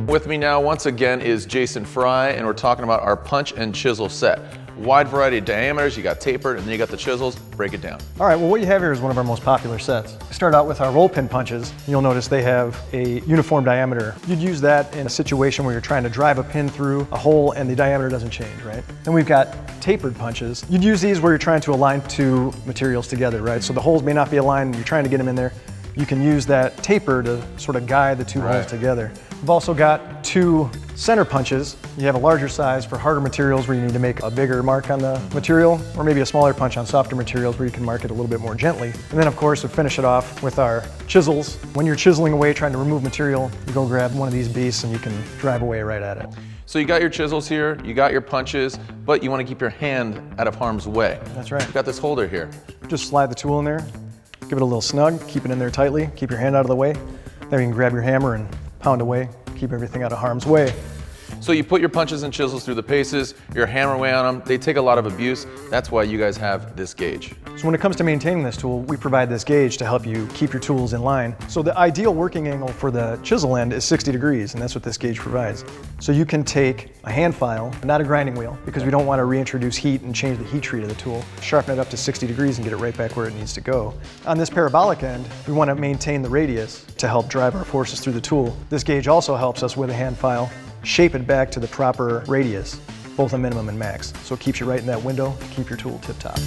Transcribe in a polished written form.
With me now once again is Jason Fry, and we're talking about our punch and chisel set. Wide variety of diameters, you got tapered, and then you got the chisels. Break it down. All right, well what you have here is one of our most popular sets. We start out with our roll pin punches. You'll notice they have a uniform diameter. You'd use that in a situation where you're trying to drive a pin through a hole and the diameter doesn't change, right? Then we've got tapered punches. You'd use these where you're trying to align two materials together, right? So the holes may not be aligned, you're trying to get them in there. You can use that taper to sort of guide the two holes together. We've also got two center punches. You have a larger size for harder materials where you need to make a bigger mark on the material, or maybe a smaller punch on softer materials where you can mark it a little bit more gently. And then of course we finish it off with our chisels. When you're chiseling away trying to remove material, you go grab one of these beasts and you can drive away right at it. So you got your chisels here, you got your punches, but you want to keep your hand out of harm's way. That's right. You got this holder here. Just slide the tool in there, give it a little snug, keep it in there tightly, keep your hand out of the way. Then you can grab your hammer and pound away, keep everything out of harm's way. So you put your punches and chisels through the paces, your hammer away on them. They take a lot of abuse. That's why you guys have this gauge. So when it comes to maintaining this tool, we provide this gauge to help you keep your tools in line. So the ideal working angle for the chisel end is 60 degrees, and that's what this gauge provides. So you can take a hand file, not a grinding wheel, because we don't want to reintroduce heat and change the heat treat of the tool. Sharpen it up to 60 degrees and get it right back where it needs to go. On this parabolic end, we want to maintain the radius to help drive our forces through the tool. This gauge also helps us with a hand file shape it back to the proper radius, both a minimum and max. So it keeps you right in that window to keep your tool tip top.